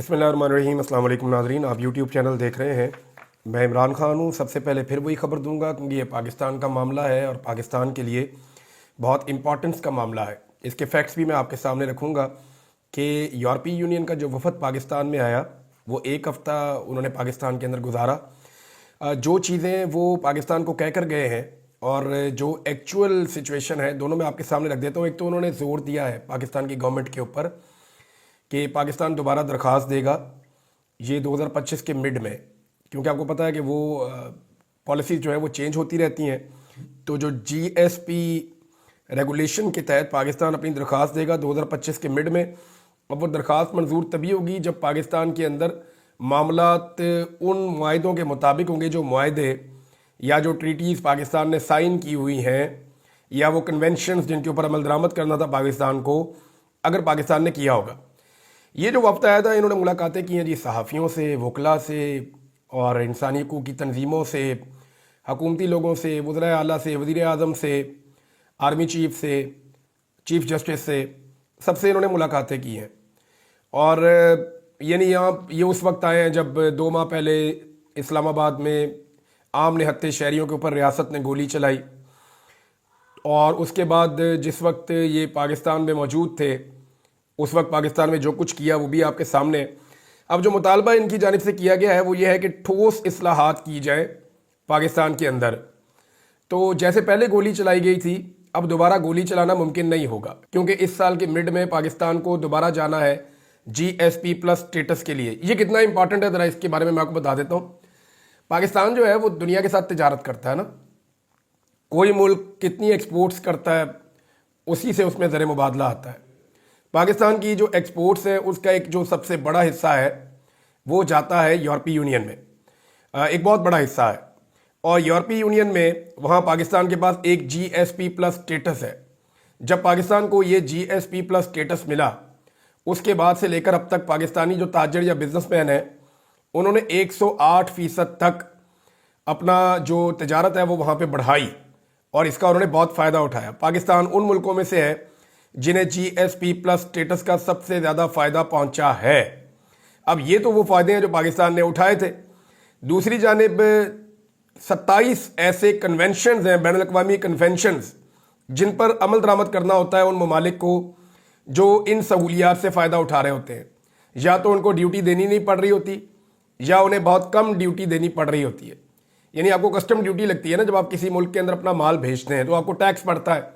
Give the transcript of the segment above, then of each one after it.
बिस्मिल्लाहिर्रहमानिर्रहीम। अस्सलाम वालेकुम नाज़रीन, आप यूट्यूब चैनल देख रहे हैं। मैं इमरान खान हूँ। सबसे पहले फिर वही खबर दूंगा क्योंकि ये पाकिस्तान का मामला है और पाकिस्तान के लिए बहुत इम्पोर्टेंस का मामला है। इसके फैक्ट्स भी मैं आपके सामने रखूँगा कि यूरोपीय यूनियन का जो वफद पाकिस्तान में आया वो एक हफ़्ता उन्होंने पाकिस्तान के अंदर गुजारा। जो चीज़ें वो पाकिस्तान को कह कर गए हैं और जो एक्चुअल सिचुएशन है दोनों मैं आपके सामने रख देता हूँ। एक तो उन्होंने ज़ोर दिया है पाकिस्तान की गवर्नमेंट के ऊपर कि पाकिस्तान दोबारा दरख्वास्त देगा ये 2025 के मिड में, क्योंकि आपको पता है कि वो पॉलिसी जो है वो चेंज होती रहती हैं। तो जो जीएसपी रेगुलेशन के तहत पाकिस्तान अपनी दरख्वास्त देगा 2025 के मिड में। अब वो दरख्वास्त मंजूर तभी होगी जब पाकिस्तान के अंदर मामलात उन मुआहदों के मुताबिक होंगे, जो मुआहदे या जो ट्रीटीज़ पाकिस्तान ने साइन की हुई हैं या वो कन्वेंशंस जिनके ऊपर अमल दरामद करना था पाकिस्तान को, अगर पाकिस्तान ने किया होगा। ये जो वफ्द आया था इन्होंने मुलाकातें की हैं जी सहाफ़ियों से, वकला से और इंसानी हकूक़ की तंजीमों से, हकूमती लोगों से, वज़ीर आला से, वज़ीर आज़म से, आर्मी चीफ से, चीफ जस्टिस से, सबसे इन्होंने मुलाकातें की हैं। और यानी यहाँ ये उस वक्त आए हैं जब 2 माह पहले इस्लामाबाद में आम निहत्थे शहरियों के ऊपर रियासत ने गोली चलाई और उसके बाद जिस वक्त ये पाकिस्तान में मौजूद थे उस वक्त पाकिस्तान में जो कुछ किया वो भी आपके सामने। अब जो मुतालबा इनकी जानिब से किया गया है वो ये है कि ठोस इस्लाहात की जाए पाकिस्तान के अंदर। तो जैसे पहले गोली चलाई गई थी अब दोबारा गोली चलाना मुमकिन नहीं होगा, क्योंकि इस साल के मिड में पाकिस्तान को दोबारा जाना है GSP+ स्टेटस के लिए। ये कितना इंपॉर्टेंट है ज़रा इसके बारे में मैं आपको बता देता हूँ। पाकिस्तान जो है वो दुनिया के साथ तिजारत करता है ना, कोई मुल्क कितनी एक्सपोर्ट्स करता है उसी से उसमें ज़र मुबादला आता है। पाकिस्तान की जो एक्सपोर्ट्स है उसका एक जो सबसे बड़ा हिस्सा है वो जाता है यूरोपीय यूनियन में, एक बहुत बड़ा हिस्सा है। और यूरोपीय यूनियन में वहाँ पाकिस्तान के पास एक GSP+ स्टेटस है। जब पाकिस्तान को ये GSP+ स्टेटस मिला उसके बाद से लेकर अब तक पाकिस्तानी जो ताजर या बिजनेसमैन है उन्होंने 108% तक अपना जो तजारत है वो वहाँ पे बढ़ाई और इसका उन्होंने बहुत फ़ायदा उठाया। पाकिस्तान उन मुल्कों में से है जिन्हें GSP+ स्टेटस का सबसे ज़्यादा फ़ायदा पहुंचा है। अब ये तो वो फ़ायदे हैं जो पाकिस्तान ने उठाए थे। दूसरी जानिब 27 ऐसे कन्वेंशंस हैं, बैनुल अक़वामी कन्वेंशंस, जिन पर अमल दरामद करना होता है उन ममालिक को जो इन सहूलियात से फ़ायदा उठा रहे होते हैं। या तो उनको ड्यूटी देनी नहीं पड़ रही होती या उन्हें बहुत कम ड्यूटी देनी पड़ रही होती है। यानी आपको कस्टम ड्यूटी लगती है ना, जब आप किसी मुल्क के अंदर अपना माल भेजते हैं तो आपको टैक्स पड़ता है,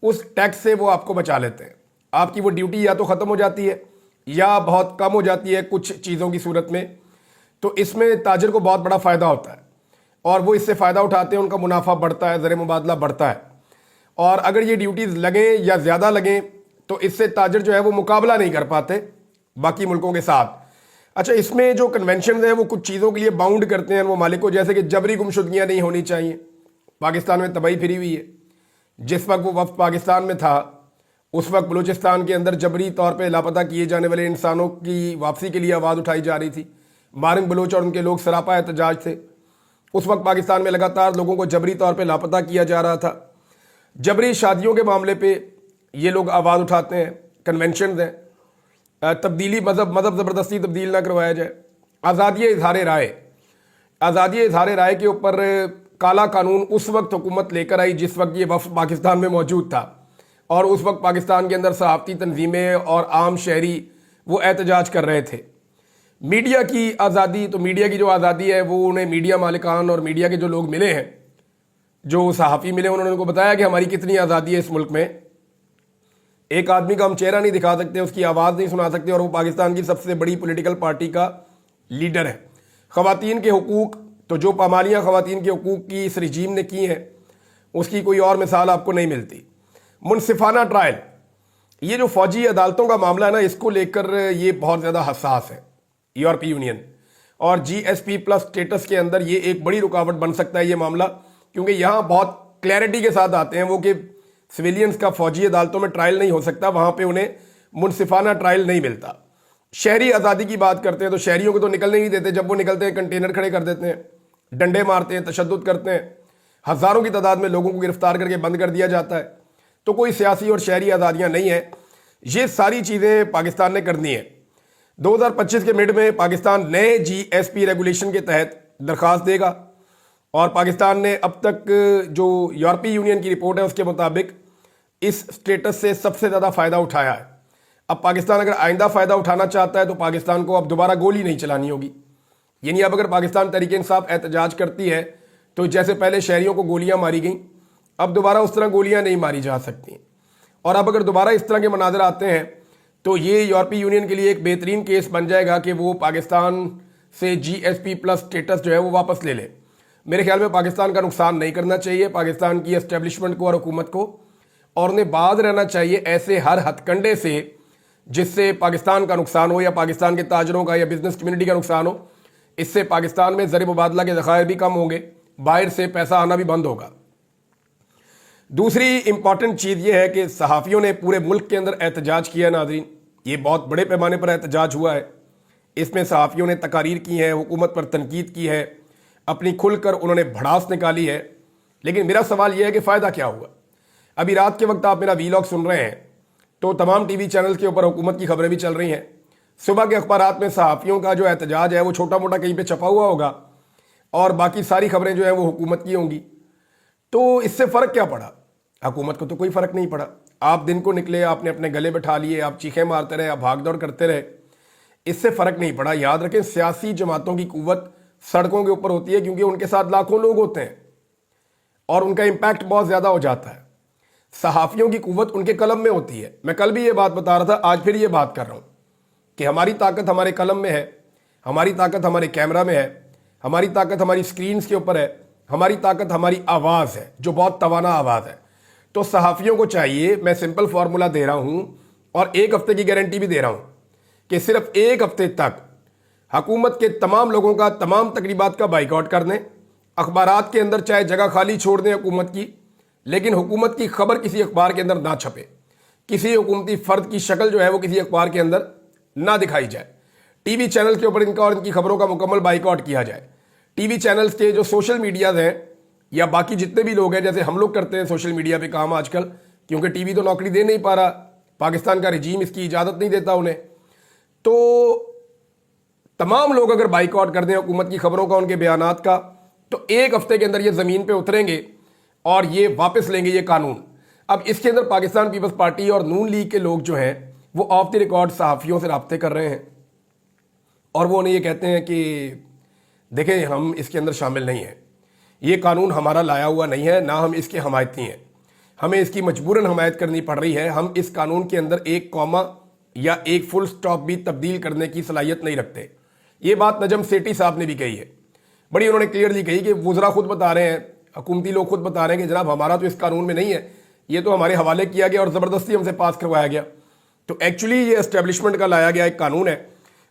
उस टैक्स से वो आपको बचा लेते हैं। आपकी वो ड्यूटी या तो ख़त्म हो जाती है या बहुत कम हो जाती है कुछ चीज़ों की सूरत में। तो इसमें ताजर को बहुत बड़ा फ़ायदा होता है और वो इससे फ़ायदा उठाते हैं, उनका मुनाफा बढ़ता है, ज़र मुबादला बढ़ता है। और अगर ये ड्यूटीज़ लगें या ज़्यादा लगें तो इससे ताजर जो है वो मुकाबला नहीं कर पाते बाकी मुल्कों के साथ। अच्छा, इसमें जो कन्वेंशन हैं वो कुछ चीज़ों के लिए बाउंड करते हैं वो मालिक को, जैसे कि जबरी गुमशुदगियाँ नहीं होनी चाहिए। पाकिस्तान में तबाही फिरी हुई है। जिस वक्त वो वफ्द पाकिस्तान में था उस वक्त बलूचिस्तान के अंदर जबरी तौर पे लापता किए जाने वाले इंसानों की वापसी के लिए आवाज़ उठाई जा रही थी। मारिंग बलूच और उनके लोग सरापा एहतजाज थे। उस वक्त पाकिस्तान में लगातार लोगों को जबरी तौर पे लापता किया जा रहा था। जबरी शादियों के मामले पे ये लोग आवाज़ उठाते हैं, कन्वेंशन हैं, तब्दीली मज़हब ज़बरदस्ती तब्दील ना करवाया जाए। आज़ादी इज़हार राय, आज़ादी इज़हार राय के ऊपर काला कानून उस वक्त हुकूमत लेकर आई जिस वक्त ये वफ्द पाकिस्तान में मौजूद था और उस वक्त पाकिस्तान के अंदर सहाफ़ती तंजीमें और आम शहरी वो एहतजाज कर रहे थे। मीडिया की आज़ादी, तो मीडिया की जो आज़ादी है वो उन्हें मीडिया मालिकान और मीडिया के जो लोग मिले हैं, जो सहाफ़ी मिले, उन्होंने उनको बताया कि हमारी कितनी आज़ादी है इस मुल्क में। एक आदमी का हम चेहरा नहीं दिखा सकते, उसकी आवाज़ नहीं सुना सकते और वो पाकिस्तान की सबसे बड़ी पॉलिटिकल पार्टी का लीडर है। ख़वातीन के हुकूक़, तो जो पामालियाँ ख़वातीन के हुकूक़ की इस रजीम ने की हैं उसकी कोई और मिसाल आपको नहीं मिलती। मुनसिफाना ट्रायल, ये जो फ़ौजी अदालतों का मामला है ना, इसको लेकर ये बहुत ज़्यादा हसास है यूरोपीय यूनियन। और GSP+ स्टेटस के अंदर ये एक बड़ी रुकावट बन सकता है ये मामला, क्योंकि यहाँ बहुत क्लैरिटी के साथ आते हैं वो कि सिविलियंस का फ़ौजी अदालतों में ट्रायल नहीं हो सकता, वहाँ पर उन्हें मुनसिफाना ट्रायल नहीं मिलता। शहरी आज़ादी की बात करते हैं तो शहरियों को तो निकलने नहीं देते, जब वो निकलते हैं कंटेनर खड़े कर देते हैं, डंडे मारते हैं, तशद्दुद करते हैं, हज़ारों की तादाद में लोगों को गिरफ्तार करके बंद कर दिया जाता है। तो कोई सियासी और शहरी आज़ादियाँ नहीं है। ये सारी चीज़ें पाकिस्तान ने करनी है। 2025 کے मिड में पाकिस्तान नए GSP रेगुलेशन के तहत दरख्वास्त देगा और पाकिस्तान ने अब तक जो यूरोपीय यूनियन की रिपोर्ट है उसके मुताबिक इस स्टेटस से सबसे ज़्यादा फ़ायदा उठाया है। अब पाकिस्तान अगर आइंदा फ़ायदा उठाना चाहता है तो पाकिस्तान को अब दोबारा गोली नहीं चलानी होगी। यानी अब अगर पाकिस्तान तहरीक इंसाफ एहतजाज करती है तो जैसे पहले शहरियों को गोलियां मारी गईं, अब दोबारा उस तरह गोलियां नहीं मारी जा सकती। और अब अगर दोबारा इस तरह के मनाज़र आते हैं तो ये यूरोपीय यूनियन के लिए एक बेहतरीन केस बन जाएगा कि वो पाकिस्तान से GSP+ स्टेटस जो है वो वापस ले ले। मेरे ख्याल में पाकिस्तान का नुकसान नहीं करना चाहिए, पाकिस्तान की एस्टेब्लिशमेंट को और हुकूमत को, और उन्हें बाज रहना चाहिए ऐसे हर हथकंडे से जिससे पाकिस्तान का नुकसान हो या पाकिस्तान के ताजरों का या बिजनेस कम्युनिटी का नुकसान हो। इससे पाकिस्तान में ज़र मुबादला के ज़खायर भी कम होंगे, बाहर से पैसा आना भी बंद होगा। दूसरी इंपॉर्टेंट चीज़ ये है कि सहाफ़ियों ने पूरे मुल्क के अंदर एहतजाज किया। नाज़रीन, ये बहुत बड़े पैमाने पर एहतजाज हुआ है। इसमें सहाफ़ियों ने तकारीर की हैं, हुकूमत पर तनकीद की है, अपनी खुलकर उन्होंने भड़ास निकाली है। लेकिन मेरा सवाल यह है कि फ़ायदा क्या हुआ। अभी रात के वक्त आप मेरा वीलॉग सुन रहे हैं तो तमाम टीवी चैनल्स के ऊपर हुकूमत की खबरें भी चल रही हैं। सुबह के अखबारात में सहाफ़ियों का जो एहतजाज है वो छोटा मोटा कहीं पे छपा हुआ होगा और बाकी सारी खबरें जो हैं वो हुकूमत की होंगी। तो इससे फ़र्क क्या पड़ा? हुकूमत को तो कोई फ़र्क नहीं पड़ा। आप दिन को निकले, आपने अपने गले बैठा लिए, आप चीखें मारते रहे, आप भाग दौड़ करते रहे, इससे फ़र्क नहीं पड़ा। याद रखें, सियासी जमातों की कुव्वत सड़कों के ऊपर होती है क्योंकि उनके साथ लाखों लोग होते हैं और उनका इम्पैक्ट बहुत ज़्यादा हो जाता है। सहाफ़ियों की कुव्वत उनके कलम में होती है। मैं कल भी ये बात बता रहा था, आज फिर ये बात कर रहा हूँ कि हमारी ताकत हमारे कलम में है, हमारी ताकत हमारे कैमरा में है, हमारी ताकत हमारी स्क्रीन्स के ऊपर है, हमारी ताकत हमारी आवाज़ है जो बहुत तवाना आवाज़ है। तो सहाफ़ियों को चाहिए, मैं सिंपल फार्मूला दे रहा हूँ और एक हफ्ते की गारंटी भी दे रहा हूँ कि सिर्फ एक हफ्ते तक हुकूमत के तमाम लोगों का तमाम तकरीबात का बाइकआउट कर दें। अखबारात के अंदर चाहे जगह खाली छोड़ दें हुकूमत की, लेकिन हुकूमत की खबर किसी अखबार के अंदर ना छपे, किसी हुकूमती फ़र्द की शक्ल जो है वो किसी अखबार के अंदर ना दिखाई जाए। टीवी चैनल के ऊपर इनका और इनकी खबरों का मुकम्मल बाइकआउट किया जाए। टीवी चैनल्स के जो सोशल मीडियाज़ हैं या बाकी जितने भी लोग हैं, जैसे हम लोग करते हैं सोशल मीडिया पे काम आजकल, क्योंकि टीवी तो नौकरी दे नहीं पा रहा, पाकिस्तान का रजीम इसकी इजाज़त नहीं देता उन्हें, तो तमाम लोग अगर बाइकआउट कर दें हुकूमत की खबरों का, उनके बयानात का, तो एक हफ्ते के अंदर ये ज़मीन पे उतरेंगे और ये वापस लेंगे ये कानून। अब इसके अंदर पाकिस्तान पीपल्स पार्टी और नून लीग के लोग जो हैं वो ऑफ द रिकॉर्ड सहाफ़ियों से राब्ते कर रहे हैं और वो उन्हें ये कहते हैं कि देखें, हम इसके अंदर शामिल नहीं हैं, ये कानून हमारा लाया हुआ नहीं है, ना हम इसके हमायती हैं, हमें इसकी मजबूरन हमायत करनी पड़ रही है। हम इस कानून के अंदर एक कॉमा या एक फुल स्टॉप भी तब्दील करने की सलाहियत नहीं रखते। ये बात नजम सेठी साहब ने भी कही है, बड़ी उन्होंने क्लियरली कही कि वुज़रा खुद बता रहे हैं, हुकूमती लोग खुद बता रहे हैं कि जनाब हमारा तो इस कानून में नहीं है, ये तो हमारे हवाले किया गया और ज़बरदस्ती हमसे पास करवाया गया। तो एक्चुअली ये एस्टेब्लिशमेंट का लाया गया एक कानून है।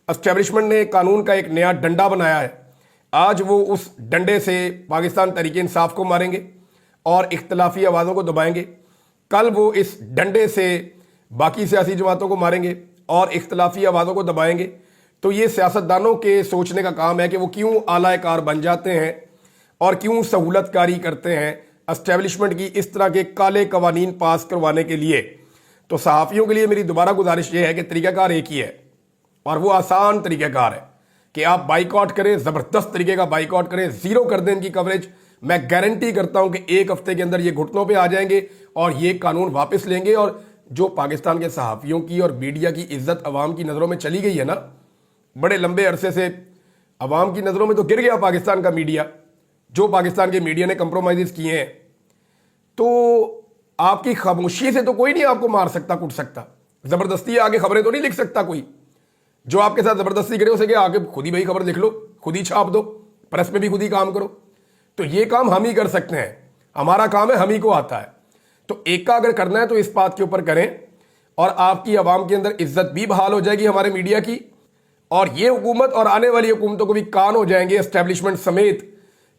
एस्टेब्लिशमेंट ने कानून का एक नया डंडा बनाया है। आज वो उस डंडे से पाकिस्तान तहरीक इंसाफ को मारेंगे और इख्तलाफी आवाज़ों को दबाएंगे। कल वो इस डंडे से बाकी सियासी जमातों को मारेंगे और इख्तलाफी आवाज़ों को दबाएंगे। तो ये सियासतदानों के सोचने का काम है कि वो क्यों आला कार बन जाते हैं और क्यों सहूलतकारी करते हैं एस्टेब्लिशमेंट की इस तरह के काले कवानीन पास करवाने के लिए। तो सहाफ़ियों के लिए मेरी दोबारा गुजारिश ये है कि तरीक़ाकार एक ही है और वो आसान तरीक़ाकार है कि आप बाइकआउट करें, ज़बरदस्त तरीके का बाइकआउट करें, ज़ीरो कर दें इनकी कवरेज। मैं गारंटी करता हूं कि एक हफ्ते के अंदर ये घुटनों पे आ जाएंगे और ये कानून वापस लेंगे। और जो पाकिस्तान के सहाफ़ियों की और मीडिया की इज्जत अवाम की नज़रों में चली गई है ना, बड़े लंबे अरसे से अवाम की नज़रों में तो गिर गया पाकिस्तान का मीडिया, जो पाकिस्तान के मीडिया ने कंप्रोमाइज़ किए हैं। तो आपकी खामोशी से तो कोई नहीं आपको मार सकता, कुट सकता, ज़बरदस्ती आगे खबरें तो नहीं लिख सकता कोई। जो आपके साथ ज़बरदस्ती करे उसे आगे खुद ही भाई खबर लिख लो, खुद ही छाप दो, प्रेस में भी खुद ही काम करो। तो ये काम हम ही कर सकते हैं, हमारा काम है, हम ही को आता है। तो एक का अगर करना है तो इस बात के ऊपर करें और आपकी आवाम के अंदर इज्जत भी बहाल हो जाएगी हमारे मीडिया की, और ये हुकूमत और आने वाली हुकूमतों को भी कान हो जाएंगे एस्टेब्लिशमेंट समेत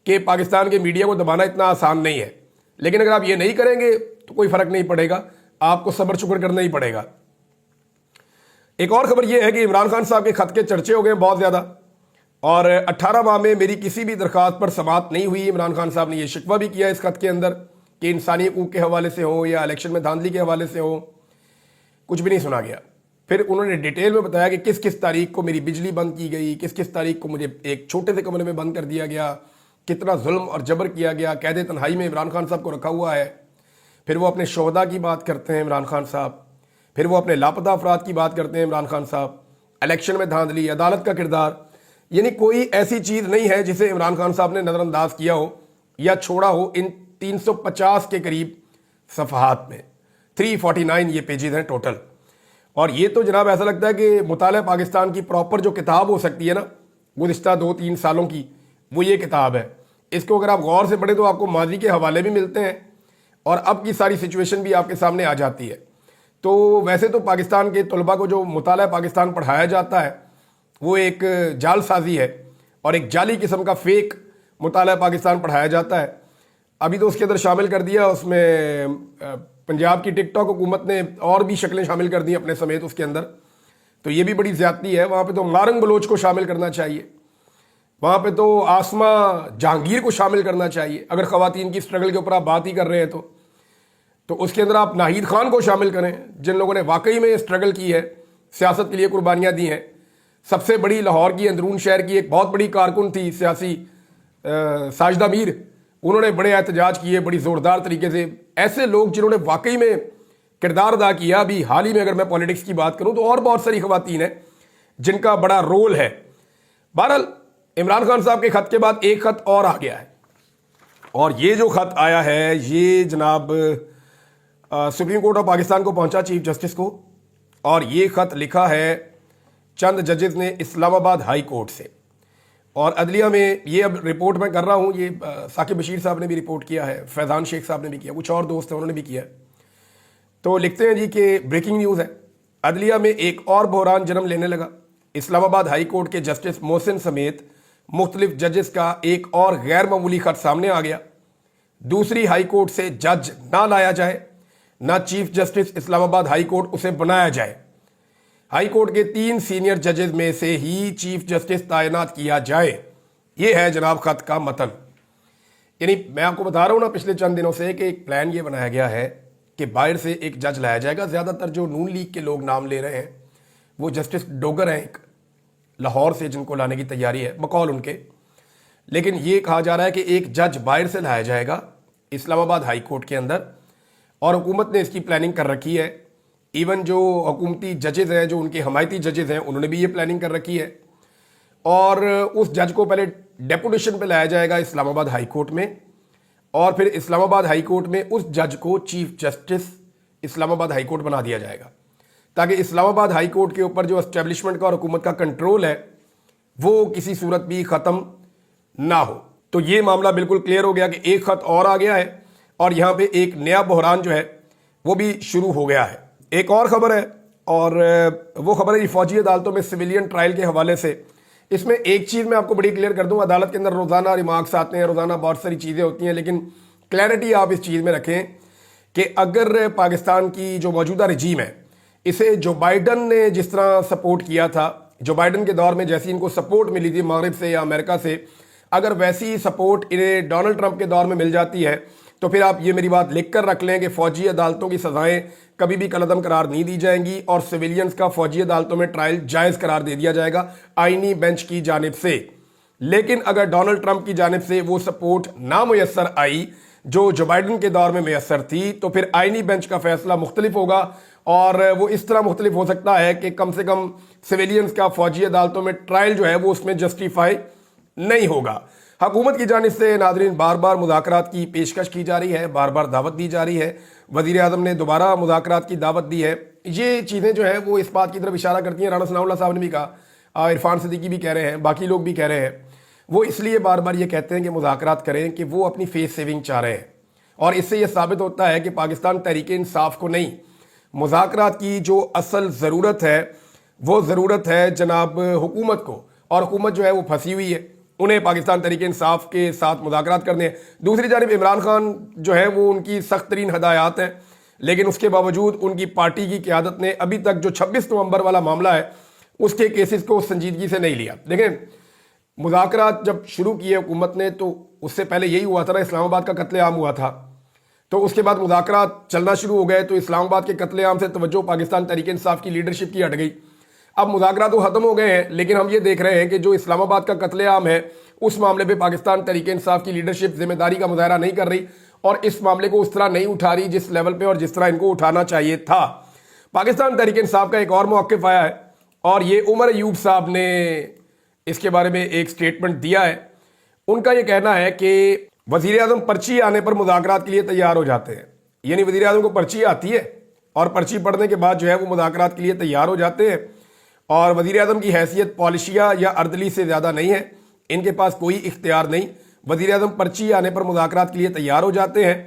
कि पाकिस्तान के मीडिया को दबाना इतना आसान नहीं है। लेकिन अगर आप ये नहीं करेंगे तो कोई फर्क नहीं पड़ेगा, आपको सब्र शुक्र करना ही पड़ेगा। एक और खबर यह है कि इमरान खान साहब के खत के चर्चे हो गए बहुत ज़्यादा, और 18 माह में मेरी किसी भी दरख्वास्त पर समाअत नहीं हुई। इमरान खान साहब ने यह शिकवा भी किया इस खत के अंदर कि इंसानी हकूक़ के हवाले से हो या इलेक्शन में धांधली के हवाले से हो, कुछ भी नहीं सुना गया। फिर उन्होंने डिटेल में बताया कि किस किस तारीख को मेरी बिजली बंद की गई, किस किस तारीख को मुझे एक छोटे से कमरे में बंद कर दिया गया, कितना जुल्म और जबर किया गया, कैद तन्हाई में इमरान खान साहब को रखा हुआ है। फिर वो अपने शोहदा की बात करते हैं इमरान खान साहब, फिर वो अपने लापता अफराद की बात करते हैं इमरान खान साहब, इलेक्शन में धांधली, अदालत का किरदार, यानी कोई ऐसी चीज़ नहीं है जिसे इमरान खान साहब ने नज़रअंदाज किया हो या छोड़ा हो इन 350 के करीब सफ़हात में। 349 ये पेजेस हैं टोटल। और ये तो जनाब ऐसा लगता है कि मुताला पाकिस्तान की प्रॉपर जो किताब हो सकती है ना गुज़िश्ता 2-3 सालों की, वो ये किताब है। इसको अगर आप गौर से पढ़ें तो आपको माजी के हवाले भी मिलते हैं और अब की सारी सिचुएशन भी आपके सामने आ जाती है। तो वैसे तो पाकिस्तान के तलबा को जो मुताला पाकिस्तान पढ़ाया जाता है वो एक जालसाजी है और एक जाली किस्म का फेक मुताला पाकिस्तान पढ़ाया जाता है। अभी तो उसके अंदर शामिल कर दिया, उसमें पंजाब की टिकटॉक हुकूमत ने और भी शक्लें शामिल कर दी अपने समेत उसके अंदर। तो ये भी बड़ी ज़्यादती है। वहाँ पे तो मारंग बलोच को शामिल करना चाहिए, वहाँ पे तो आसमा जहांगीर को शामिल करना चाहिए। अगर ख़वातीन की स्ट्रगल के ऊपर आप बात ही कर रहे हैं तो उसके अंदर आप नाहिद खान को शामिल करें, जिन लोगों ने वाकई में स्ट्रगल की है, सियासत के लिए कुर्बानियाँ दी हैं। सबसे बड़ी लाहौर की अंदरून शहर की एक बहुत बड़ी कारकुन थी सियासी साजिदा मीर, उन्होंने बड़े एहतजाज किए बड़ी ज़ोरदार तरीके से। ऐसे लोग जिन्होंने वाकई में किरदार अदा किया। अभी हाल ही में अगर मैं पॉलिटिक्स की बात करूं तो और बहुत सारी ख़वातीन हैं जिनका बड़ा रोल है। बहरहाल इमरान खान साहब के ख़त के बाद एक ख़त और आ गया है और ये जो ख़त आया है ये जनाब सुप्रीम कोर्ट ऑफ पाकिस्तान को पहुंचा, चीफ जस्टिस को। और ये ख़त लिखा है चंद जजेस ने इस्लामाबाद हाई कोर्ट से। और अदलिया में ये अब रिपोर्ट मैं कर रहा हूँ, ये साकिब बशीर साहब ने भी रिपोर्ट किया है, फैज़ान शेख साहब ने भी किया, कुछ और दोस्त हैं उन्होंने भी किया है। तो लिखते हैं जी कि ब्रेकिंग न्यूज़ है, अदलिया में एक और बहरान जन्म लेने लगा। इस्लामाबाद हाई कोर्ट के जस्टिस मोहसिन समेत मुख्तलिफ जजेस का एक और गैर मामूली ख़त सामने आ गया। दूसरी हाई कोर्ट से जज ना लाया जाए, ना chief justice Islamabad high court उसे बनाया जाए। हाई कोर्ट के 3 सीनियर जजेस में से ही चीफ जस्टिस तैनात किया जाए। ये है जनाब ख़त का मतन। यानी मैं आपको बता रहा हूँ ना पिछले चंद दिनों से कि एक प्लान ये बनाया गया है कि बाहर से एक जज लाया जाएगा। ज़्यादातर जो नून लीग के लोग नाम ले रहे हैं वो जस्टिस डोगर हैं, एक लाहौर से, जिनको लाने की तैयारी है बकौल उनके। लेकिन ये कहा जा रहा है कि एक जज बाहर से लाया जाएगा इस्लामाबाद हाई कोर्ट के अंदर और हुकूमत ने इसकी प्लानिंग कर रखी है। इवन जो हुकूमती जजेज़ हैं, जो उनके हमायती जजेज़ हैं, उन्होंने भी ये प्लानिंग कर रखी है। और उस जज को पहले डेपुटेशन पे लाया जाएगा इस्लामाबाद हाई कोर्ट में और फिर इस्लामाबाद हाई कोर्ट में उस जज को chief justice Islamabad high court बना दिया जाएगा, ताकि इस्लामाबाद हाई कोर्ट के ऊपर जो एस्टेब्लिशमेंट का और हुकूमत का कंट्रोल है वो किसी सूरत भी ख़त्म ना हो। तो ये मामला बिल्कुल क्लियर हो गया कि एक ख़त और आ गया है और यहाँ पे एक नया बहरान जो है वो भी शुरू हो गया है। एक और ख़बर है और वो ख़बर है फ़ौजी अदालतों में सिविलियन ट्रायल के हवाले से। इसमें एक चीज़ मैं आपको बड़ी क्लियर कर दूँ, अदालत के अंदर रोज़ाना रिमार्क्स आते हैं, रोज़ाना बहुत सारी चीज़ें होती हैं, लेकिन क्लैरिटी आप इस चीज़ में रखें कि अगर पाकिस्तान की जो मौजूदा रजीम है इसे जो बाइडन ने जिस तरह सपोर्ट किया था, जो बाइडन के दौर में जैसी इनको सपोर्ट मिली थी मगरिब से या अमेरिका से, अगर वैसी सपोर्ट इन्हें डोनाल्ड ट्रंप के दौर में मिल जाती है तो फिर आप ये मेरी बात लिख कर रख लें कि फ़ौजी अदालतों की सज़ाएँ कभी भी कलअदम करार नहीं दी जाएंगी और सिविलियंस का फ़ौजी अदालतों में ट्रायल जायज़ करार दे दिया जाएगा आईनी बेंच की जानिब से। लेकिन अगर डोनाल्ड ट्रंप की जानिब से वो सपोर्ट ना मुयस्सर आई जो बाइडन के दौर में मुयस्सर थी, तो फिर आईनी बेंच का फैसला मुख्तलिफ होगा और वो इस तरह मुख्तलिफ हो सकता है कि कम से कम सिविलियंस का फ़ौजी अदालतों में ट्रायल जो है वो उसमें जस्टिफाई नहीं होगा। हुकूमत की जानिब से नाज़रीन बार बार मुज़ाकरात की पेशकश की जा रही है, बार बार दावत दी जा रही है। वज़ीर आज़म ने दोबारा मुज़ाकरात की दावत दी है। ये चीज़ें जो है वो इस बात की तरफ इशारा करती हैं, राना सनाउल्लाह साहब ने भी कहा, इरफान सिद्दीकी भी कह रहे हैं, बाकी लोग भी कह रहे हैं। वो इसलिए बार बार ये कहते हैं कि मुज़ाकरात करें कि वो अपनी फेस सेविंग चाह रहे हैं और इससे ये साबित होता है कि पाकिस्तान तहरीक इंसाफ को नहीं, मुज़ाकरात की जो असल ज़रूरत है वो ज़रूरत है जनाब हुकूमत को, और हुकूमत जो है वो फंसी हुई है, उन्हें पाकिस्तान तहरीक इंसाफ के साथ मुज़ाकरात करने हैं। दूसरी जानिब इमरान खान जो है वो उनकी सख्त तरीन हदायत हैं, लेकिन उसके बावजूद उनकी पार्टी की क़यादत ने अभी तक जो 26 नवंबर वाला मामला है उसके केसेस को संजीदगी से नहीं लिया। लेकिन मुज़ाकरात जब शुरू किए हुकूमत ने तो उससे पहले यही हुआ था ना, इस्लामाबाद का कत्लेआम हुआ था, تو اس کے بعد مذاکرات چلنا شروع ہو گئے، تو اسلام آباد کے قتل عام سے توجہ پاکستان تحریک انصاف کی لیڈرشپ کی ہٹ گئی۔ اب مذاکرات تو ختم ہو گئے ہیں، لیکن ہم یہ دیکھ رہے ہیں کہ جو اسلام آباد کا قتل عام ہے اس معاملے پہ پاکستان تحریک انصاف کی لیڈرشپ ذمہ داری کا مظاہرہ نہیں کر رہی اور اس معاملے کو اس طرح نہیں اٹھا رہی جس لیول پہ اور جس طرح ان کو اٹھانا چاہیے تھا۔ پاکستان تحریک انصاف کا ایک اور موقف آیا ہے اور یہ عمر ایوب صاحب نے اس کے بارے میں ایک سٹیٹمنٹ دیا ہے۔ ان کا یہ کہنا ہے کہ وزیر اعظم پرچی آنے پر مذاکرات کے لیے تیار ہو جاتے ہیں، یعنی وزیر اعظم کو پرچی آتی ہے اور پرچی پڑھنے کے بعد جو ہے وہ مذاکرات کے لیے تیار ہو جاتے ہیں، اور وزیر اعظم کی حیثیت پالیشیا یا اردلی سے زیادہ نہیں ہے، ان کے پاس کوئی اختیار نہیں، وزیر اعظم پرچی آنے پر مذاکرات کے لیے تیار ہو جاتے ہیں۔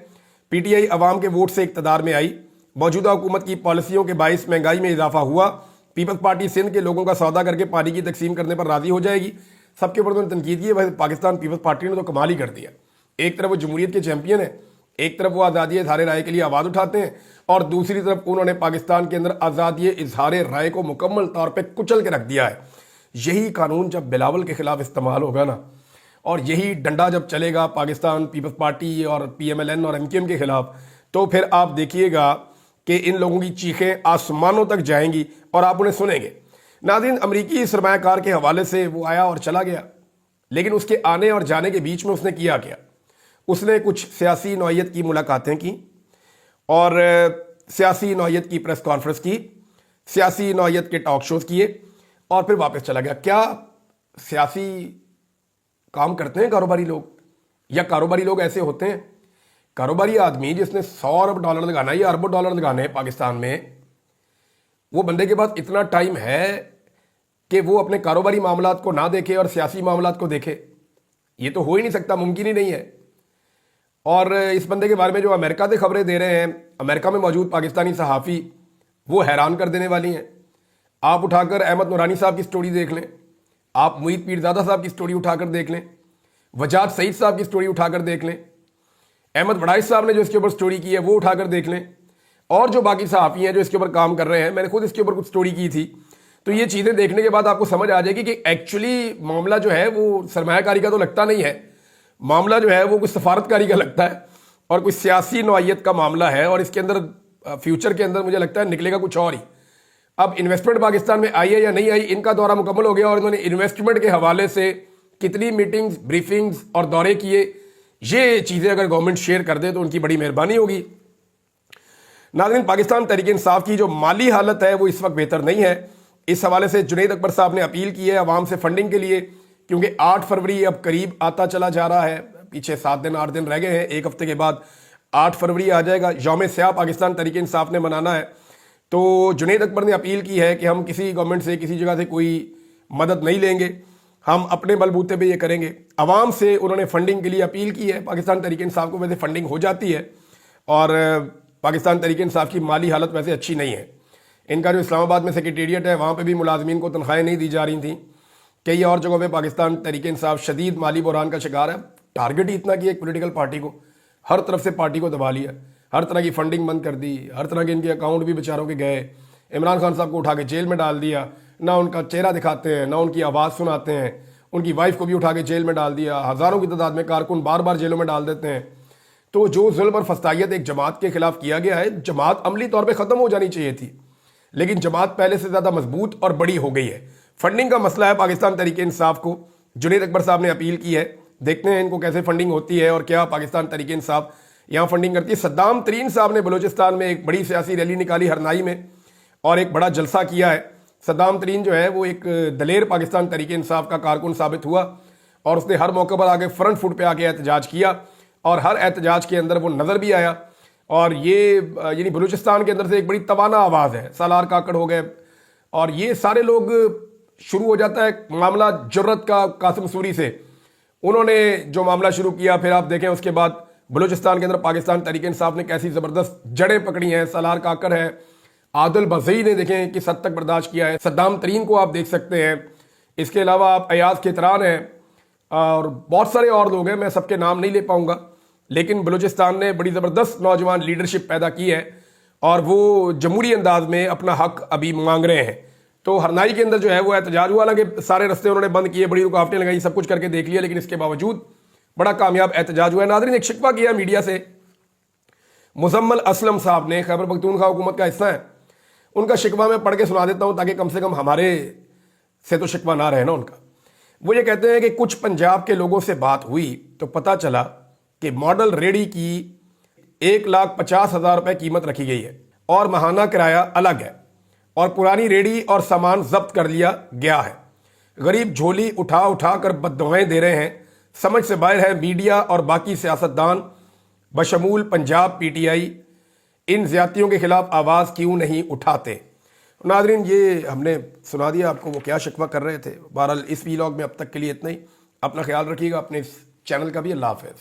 پی ٹی آئی عوام کے ووٹ سے اقتدار میں آئی، موجودہ حکومت کی پالیسیوں کے باعث مہنگائی میں اضافہ ہوا، پیپلز پارٹی سندھ کے لوگوں کا سودا کر کے پانی کی تقسیم کرنے پر راضی ہو جائے گی۔ سب کے اوپر تو تنقید کی ہے، ویسے پاکستان پیپلز پارٹی نے تو کمال ہی کر دیا، ایک طرف وہ جمہوریت کے چیمپئن ہیں، ایک طرف وہ آزادی اظہار رائے کے لیے آواز اٹھاتے ہیں، اور دوسری طرف انہوں نے پاکستان کے اندر آزادی اظہار رائے کو مکمل طور پہ کچل کے رکھ دیا ہے۔ یہی قانون جب بلاول کے خلاف استعمال ہوگا نا، اور یہی ڈنڈا جب چلے گا پاکستان پیپلز پارٹی اور پی ایم ایل این اور ایم کیو ایم کے خلاف، تو پھر آپ دیکھیے گا کہ ان لوگوں کی چیخیں آسمانوں تک جائیں گی اور آپ انہیں سنیں گے۔ ناظرین، امریکی سرمایہ کار کے حوالے سے وہ آیا اور چلا گیا، لیکن اس کے آنے اور جانے کے بیچ میں اس نے کیا کیا؟ اس نے کچھ سیاسی نوعیت کی ملاقاتیں کی اور سیاسی نوعیت کی پریس کانفرنس کی، سیاسی نوعیت کے ٹاک شوز کیے اور پھر واپس چلا گیا۔ کیا سیاسی کام کرتے ہیں کاروباری لوگ، یا کاروباری لوگ ایسے ہوتے ہیں؟ کاروباری آدمی جس نے $100 ارب لگانا ہے یا اربوں ڈالر لگانے ہیں پاکستان میں، وہ بندے کے پاس اتنا ٹائم ہے کہ وہ اپنے کاروباری معاملات کو نہ دیکھے اور سیاسی معاملات کو دیکھے؟ یہ تو ہو ہی نہیں سکتا، ممکن ہی نہیں ہے۔ اور اس بندے کے بارے میں جو امریکہ سے خبریں دے رہے ہیں، امریکہ میں موجود پاکستانی صحافی، وہ حیران کر دینے والی ہیں۔ آپ اٹھا کر احمد نورانی صاحب کی سٹوری دیکھ لیں، آپ معید پیرزادہ صاحب کی سٹوری اٹھا کر دیکھ لیں، وجاد سعید صاحب کی سٹوری اٹھا کر دیکھ لیں، احمد وڑائش صاحب نے جو اس کے اوپر سٹوری کی ہے وہ اٹھا کر دیکھ لیں، اور جو باقی صحافی ہیں جو اس کے اوپر کام کر رہے ہیں، میں نے خود اس کے اوپر کچھ سٹوری کی تھی۔ تو یہ چیزیں دیکھنے کے بعد آپ کو سمجھ آ جائے گی کہ ایکچولی معاملہ جو ہے وہ سرمایہ کاری کا تو لگتا نہیں ہے، معاملہ جو ہے وہ کچھ سفارت کاری کا لگتا ہے اور کوئی سیاسی نوعیت کا معاملہ ہے، اور اس کے اندر فیوچر کے اندر مجھے لگتا ہے نکلے گا کچھ اور ہی۔ اب انویسٹمنٹ پاکستان میں آئی ہے یا نہیں آئی، ان کا دورہ مکمل ہو گیا اور انہوں نے انویسٹمنٹ کے حوالے سے کتنی میٹنگز، بریفنگز اور دورے کیے، یہ چیزیں اگر گورنمنٹ شیئر کر دے تو ان کی بڑی مہربانی ہوگی۔ ناظرین، پاکستان تحریک انصاف کی جو مالی حالت ہے وہ اس وقت بہتر نہیں ہے۔ اس حوالے سے جنید اکبر صاحب نے اپیل کی ہے عوام سے فنڈنگ کے لیے، کیونکہ 8 فروری اب قریب آتا چلا جا رہا ہے، پیچھے 7 دن 8 دن رہ گئے ہیں، ایک ہفتے کے بعد 8 فروری آ جائے گا، یوم سیاہ پاکستان تحریک انصاف نے منانا ہے۔ تو جنید اکبر نے اپیل کی ہے کہ ہم کسی گورنمنٹ سے کسی جگہ سے کوئی مدد نہیں لیں گے، ہم اپنے بل بوتے پہ یہ کریں گے۔ عوام سے انہوں نے فنڈنگ کے لیے اپیل کی ہے۔ پاکستان تحریک انصاف کو ویسے فنڈنگ ہو جاتی ہے اور پاکستان تحریک انصاف کی مالی حالت ویسے اچھی نہیں ہے۔ ان کا جو اسلام آباد میں سیکریٹریٹ ہے وہاں پہ بھی ملازمین کو تنخواہیں نہیں دی جا رہی تھیں، کئی اور جگہوں پہ پاکستان تحریک انصاف شدید مالی بحران کا شکار ہے۔ ٹارگٹ ہی اتنا کیا ایک پولیٹیکل پارٹی کو، ہر طرف سے پارٹی کو دبا لیا، ہر طرح کی فنڈنگ بند کر دی، ہر طرح کے ان کے اکاؤنٹ بھی بیچاروں کے گئے، عمران خان صاحب کو اٹھا کے جیل میں ڈال دیا، نہ ان کا چہرہ دکھاتے ہیں نہ ان کی آواز سناتے ہیں، ان کی وائف کو بھی اٹھا کے جیل میں ڈال دیا، ہزاروں کی تعداد میں کارکن بار بار جیلوں میں ڈال دیتے ہیں۔ تو جو ظلم اور فسطائیت ایک جماعت کے خلاف کیا گیا ہے، جماعت عملی طور پہ ختم ہو جانی چاہیے تھی، لیکن جماعت پہلے سے زیادہ مضبوط اور بڑی ہو گئی ہے۔ فنڈنگ کا مسئلہ ہے پاکستان تحریک انصاف کو، جنید اکبر صاحب نے اپیل کی ہے، دیکھتے ہیں ان کو کیسے فنڈنگ ہوتی ہے اور کیا پاکستان تحریک انصاف یہاں فنڈنگ کرتی ہے۔ صدام ترین صاحب نے بلوچستان میں ایک بڑی سیاسی ریلی نکالی ہرنائی میں اور ایک بڑا جلسہ کیا ہے۔ صدام ترین جو ہے وہ ایک دلیر پاکستان تحریک انصاف کا کارکن ثابت ہوا اور اس نے ہر موقع پر آگے فرنٹ فٹ پہ آ کے احتجاج کیا اور ہر احتجاج کے اندر وہ نظر بھی آیا، اور یہ یعنی بلوچستان کے اندر سے ایک بڑی توانا آواز ہے۔ سالار کاکڑ ہو گئے اور یہ سارے لوگ، شروع ہو جاتا ہے معاملہ جرت کا قاسم سوری سے، انہوں نے جو معاملہ شروع کیا، پھر آپ دیکھیں اس کے بعد بلوچستان کے اندر پاکستان تحریک انصاف نے کیسی زبردست جڑیں پکڑی ہیں۔ سالار کاکڑ ہے، عادل بزئی نے دیکھیں کس حد تک برداشت کیا ہے، صدام ترین کو آپ دیکھ سکتے ہیں، اس کے علاوہ آپ ایاز کھتران ہیں اور بہت سارے اور لوگ ہیں، میں سب کے نام نہیں لے پاؤں گا، لیکن بلوچستان نے بڑی زبردست نوجوان لیڈرشپ پیدا کی ہے اور وہ جمہوری انداز میں اپنا حق ابھی مانگ رہے ہیں۔ تو ہرنائی کے اندر جو ہے وہ احتجاج ہوا، حالانکہ سارے رستے انہوں نے بند کیے، بڑی رکاوٹیں لگائی، سب کچھ کر کے دیکھ لیا، لیکن اس کے باوجود بڑا کامیاب احتجاج ہوا ہے۔ ناظرین، ایک شکوہ کیا میڈیا سے مزمل اسلم صاحب نے، خیبر پختونخوا حکومت کا حصہ ہیں، ان کا شکوہ میں پڑھ کے سنا دیتا ہوں تاکہ کم سے کم ہمارے سے تو شکوہ نہ رہے نا ان کا۔ وہ یہ کہتے ہیں کہ کچھ پنجاب کے لوگوں سے بات ہوئی تو پتہ چلا کہ ماڈل ریڈی کی 1,50,000 روپے قیمت رکھی گئی ہے اور ماہانہ کرایہ الگ ہے، اور پرانی ریڈی اور سامان ضبط کر لیا گیا ہے۔ غریب جھولی اٹھا اٹھا کر بددعائیں دے رہے ہیں۔ سمجھ سے باہر ہے میڈیا اور باقی سیاستدان بشمول پنجاب پی ٹی آئی ان زیادتیوں کے خلاف آواز کیوں نہیں اٹھاتے۔ ناظرین، یہ ہم نے سنا دیا آپ کو وہ کیا شکوہ کر رہے تھے۔ بہرحال اس ویلاگ میں اب تک کے لیے اتنا ہی۔ اپنا خیال رکھیے گا، اپنے اس چینل کا بھی۔ اللہ حافظ۔